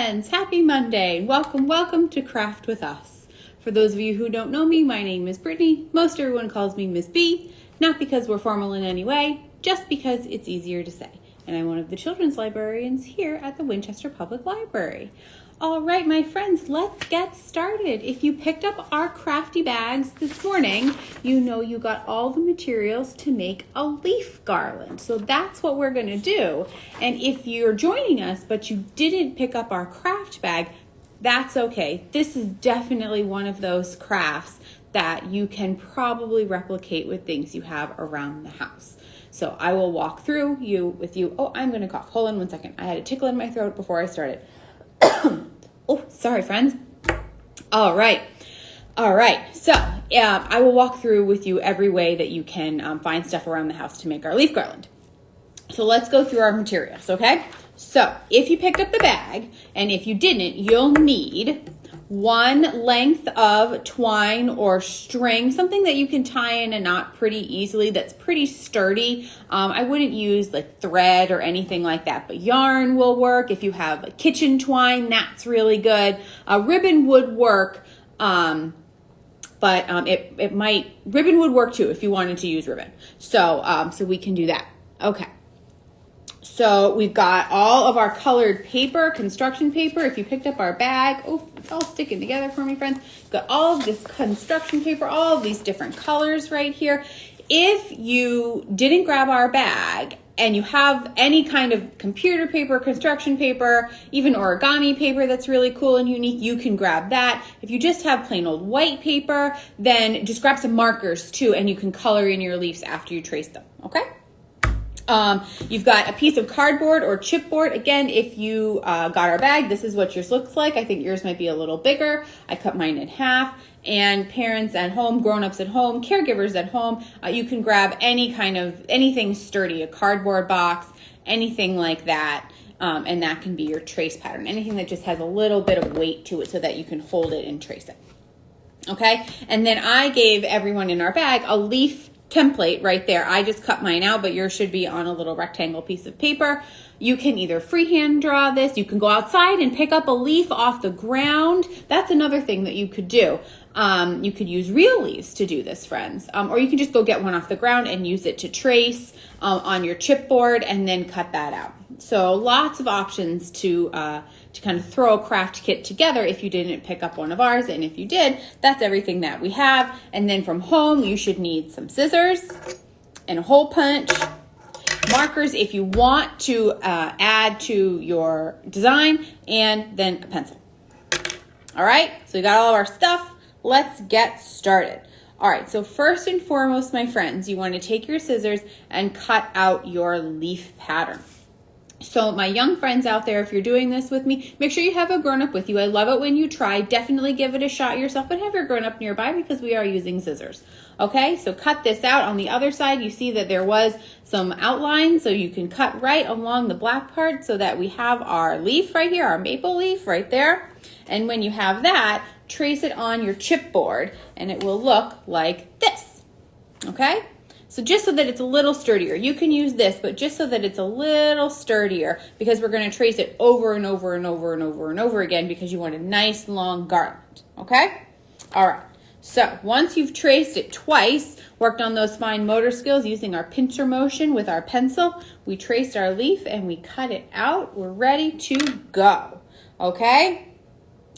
friends, happy Monday. Welcome to Craft with Us. For those of you who don't know me, my name is Brittany. Most everyone calls me Miss B, not because we're formal in any way, just because it's easier to say. And I'm one of the children's librarians here at the Winchester Public Library. All right, my friends, let's get started. If you picked up our crafty bags this morning, you know you got all the materials to make a leaf garland. So that's what we're gonna do. And if you're joining us, but you didn't pick up our craft bag, that's okay. This is definitely one of those crafts that you can probably replicate with things you have around the house. So I will walk through with you. Oh, I'm gonna cough. Hold on one second. I had a tickle in my throat before I started. Oh, sorry, friends. All right. So I will walk through with you every way that you can find stuff around the house to make our leaf garland. So let's go through our materials, okay? So if you picked up the bag, and if you didn't, you'll need one length of twine or string, something that you can tie in a knot pretty easily, that's pretty sturdy. I wouldn't use like thread or anything like that, but yarn will work. If you have a kitchen twine, that's really good. Ribbon would work, but ribbon would work too if you wanted to use ribbon. So we can do that. Okay. So we've got all of our colored paper, construction paper. If you picked up our bag, oh, it's all sticking together for me, friends. We've got all of this construction paper, all of these different colors right here. If you didn't grab our bag and you have any kind of computer paper, construction paper, even origami paper that's really cool and unique, you can grab that. If you just have plain old white paper, then just grab some markers too, and you can color in your leaves after you trace them, okay? You've got a piece of cardboard or chipboard. Again, if you got our bag, this is what yours looks like. I think yours might be a little bigger. I cut mine in half. And parents at home, grown-ups at home, caregivers at home, you can grab anything sturdy, a cardboard box, anything like that. And that can be your trace pattern. Anything that just has a little bit of weight to it so that you can hold it and trace it. Okay? And then I gave everyone in our bag a leaf template right there. I just cut mine out, but yours should be on a little rectangle piece of paper. You can either freehand draw this, you can go outside and pick up a leaf off the ground. That's another thing that you could do. You could use real leaves to do this, friends. Or you can just go get one off the ground and use it to trace on your chipboard and then cut that out. So lots of options to kind of throw a craft kit together if you didn't pick up one of ours. And if you did, that's everything that we have. And then from home, you should need some scissors and a hole punch, markers if you want to add to your design, and then a pencil. All right, so we got all of our stuff. Let's get started. All right, so first and foremost, my friends, you want to take your scissors and cut out your leaf pattern. So my young friends out there, if you're doing this with me, make sure you have a grown-up with you. I love it when you try. Definitely give it a shot yourself, but have your grown-up nearby because we are using scissors. Okay, so cut this out. On the other side, you see that there was some outline, so you can cut right along the black part so that we have our leaf right here, our maple leaf right there. And when you have that, trace it on your chipboard, and it will look like this. Okay? So just so that it's a little sturdier, you can use this, but just so that it's a little sturdier, because we're going to trace it over and over and over and over and over again because you want a nice long garland, okay? All right, so once you've traced it twice, worked on those fine motor skills using our pincer motion with our pencil, we traced our leaf and we cut it out, we're ready to go, okay?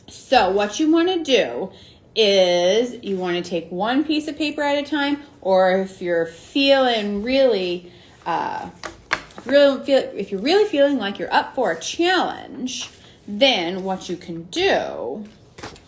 So what you want to do is you want to take one piece of paper at a time, or if you're feeling really, if you're really feeling like you're up for a challenge, then what you can do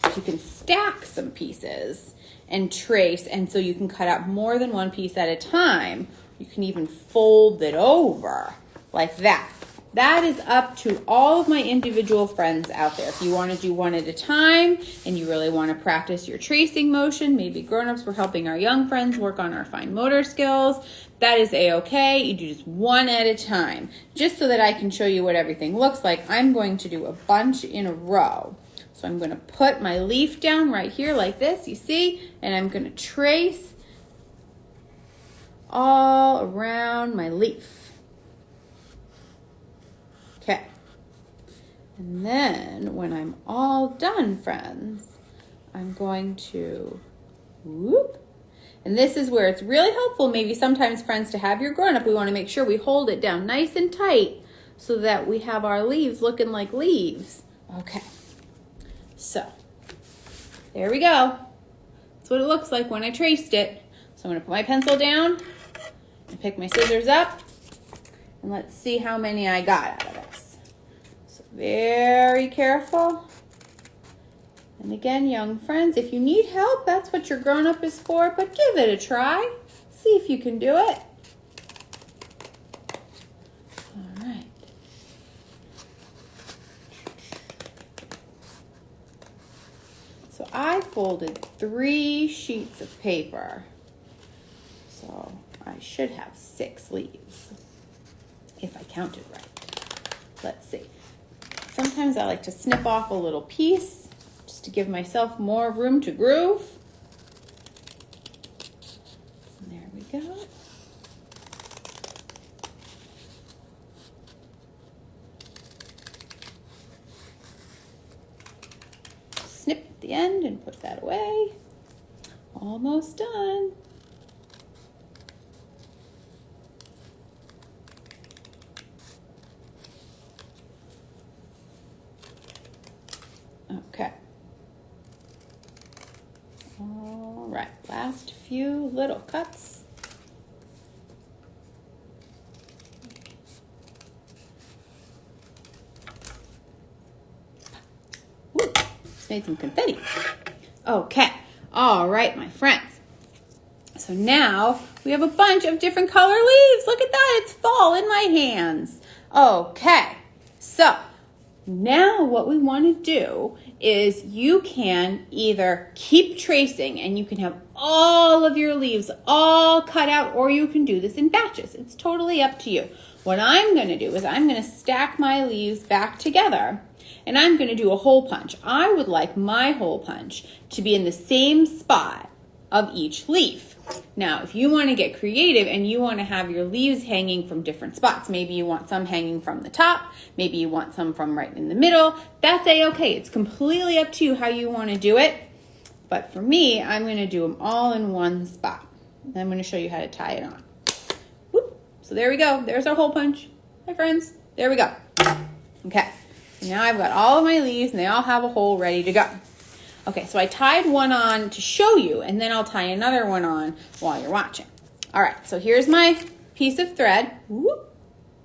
is you can stack some pieces and trace, and so you can cut out more than one piece at a time. You can even fold it over like that. That is up to all of my individual friends out there. If you want to do one at a time and you really want to practice your tracing motion, maybe grown-ups, we're helping our young friends work on our fine motor skills, that is a-okay. You do just one at a time. Just so that I can show you what everything looks like, I'm going to do a bunch in a row. So I'm going to put my leaf down right here like this, you see, and I'm going to trace all around my leaf. Okay. And then when I'm all done, friends, I'm going to whoop. And this is where it's really helpful, maybe sometimes, friends, to have your grown-up. We want to make sure we hold it down nice and tight so that we have our leaves looking like leaves. Okay, so there we go. That's what it looks like when I traced it. So I'm going to put my pencil down and pick my scissors up, and let's see how many I got out of this. So very careful. And again, young friends, if you need help, that's what your grown-up is for, but give it a try. See if you can do it. All right. So I folded 3 sheets of paper. So I should have 6 leaves, if I counted right. Let's see. Sometimes I like to snip off a little piece, to give myself more room to groove. And there we go. Snip at the end and put that away. Almost done. Okay. All right, last few little cuts. Ooh, just made some confetti. Okay, all right, my friends. So now we have a bunch of different color leaves. Look at that, it's fall in my hands. Okay, so now what we want to do is you can either keep tracing and you can have all of your leaves all cut out, or you can do this in batches. It's totally up to you. What I'm going to do is I'm going to stack my leaves back together and I'm going to do a hole punch. I would like my hole punch to be in the same spot of each leaf. Now, if you want to get creative and you want to have your leaves hanging from different spots, maybe you want some hanging from the top, maybe you want some from right in the middle, that's a-okay. It's completely up to you how you want to do it. But for me, I'm going to do them all in one spot. And I'm going to show you how to tie it on. Whoop. So there we go. There's our hole punch. Hi, friends. There we go. Okay. So now I've got all of my leaves and they all have a hole ready to go. Okay, so I tied one on to show you, and then I'll tie another one on while you're watching. All right, so here's my piece of thread. Whoop,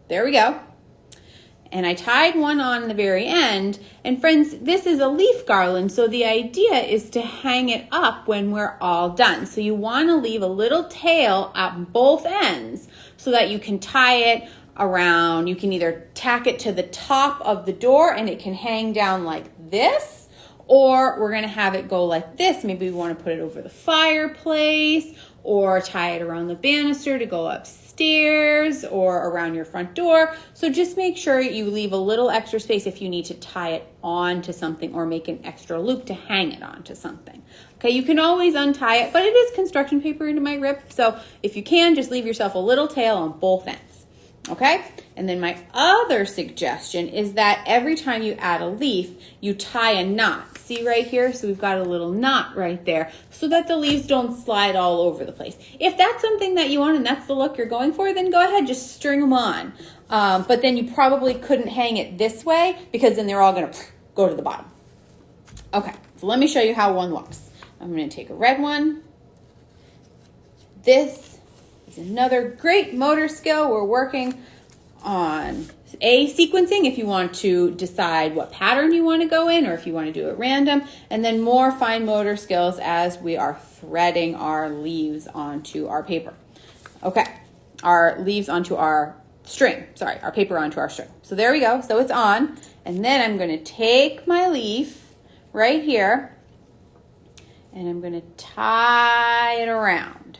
there we go. And I tied one on the very end. And friends, this is a leaf garland, so the idea is to hang it up when we're all done. So you want to leave a little tail at both ends so that you can tie it around. You can either tack it to the top of the door and it can hang down like this, or we're going to have it go like this. Maybe we want to put it over the fireplace or tie it around the banister to go upstairs or around your front door. So just make sure you leave a little extra space if you need to tie it onto something or make an extra loop to hang it onto something. Okay, you can always untie it, but it is construction paper and it might rip. So if you can, just leave yourself a little tail on both ends. Okay, and then my other suggestion is that every time you add a leaf, you tie a knot. See right here? So we've got a little knot right there so that the leaves don't slide all over the place. If that's something that you want and that's the look you're going for, then go ahead, just string them on. But then you probably couldn't hang it this way because then they're all gonna go to the bottom. Okay, so let me show you how one looks. I'm gonna take a red one. This is another great motor skill. We're working on sequencing if you want to decide what pattern you want to go in or if you want to do it random, and then more fine motor skills as we are threading our leaves onto our paper. Okay, our leaves onto our string, sorry, our paper onto our string. So there we go, so it's on, and then I'm going to take my leaf right here and I'm going to tie it around.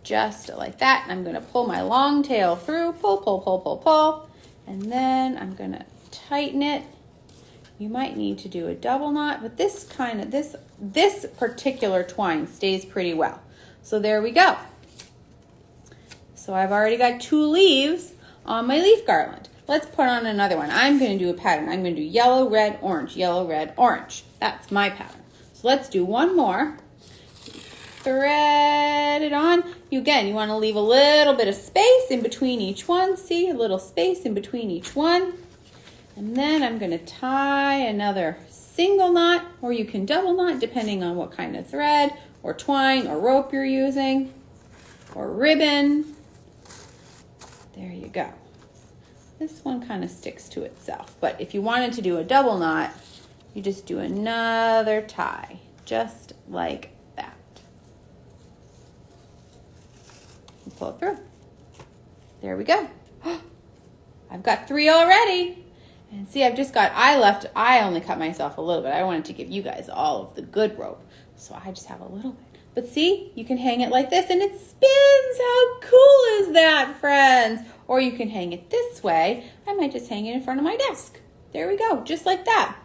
Just like that. And I'm going to pull my long tail through, pull, pull, pull, pull, pull, and then I'm going to tighten it. You might need to do a double knot, but this particular twine stays pretty well. So there we go. So I've already got 2 leaves on my leaf garland. let's put on another one. I'm going to do a pattern. I'm going to do yellow, red, orange, yellow, red, orange. That's my pattern. So let's do one more. Thread it on. You want to leave a little bit of space in between each one. See, a little space in between each one. And then I'm going to tie another single knot, or you can double knot depending on what kind of thread or twine or rope you're using, or ribbon. There you go. This one kind of sticks to itself, but if you wanted to do a double knot, you just do another tie, just like that. And pull it through. There we go. I've got 3 already. And see, I only cut myself a little bit. I wanted to give you guys all of the good rope, so I just have a little bit. But see, you can hang it like this and it spins. How cool is that, friends? Or you can hang it this way. I might just hang it in front of my desk. There we go, just like that.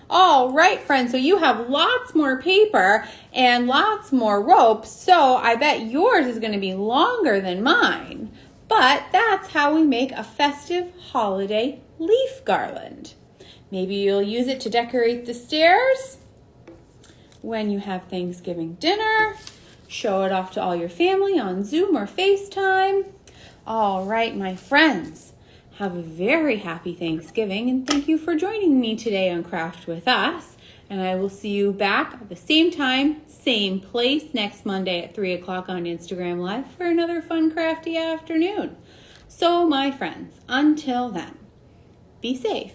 All right, friends, so you have lots more paper and lots more rope, so I bet yours is going to be longer than mine. But that's how we make a festive holiday leaf garland. Maybe you'll use it to decorate the stairs when you have Thanksgiving dinner. Show it off to all your family on Zoom or FaceTime. All right, my friends, have a very happy Thanksgiving, and thank you for joining me today on Craft With Us. And I will see you back at the same time, same place next Monday at 3 o'clock on Instagram Live for another fun, crafty afternoon. So, my friends, until then, be safe,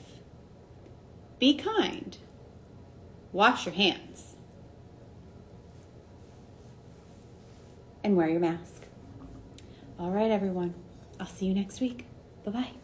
be kind, wash your hands, and wear your mask. All right, everyone. I'll see you next week. Bye-bye.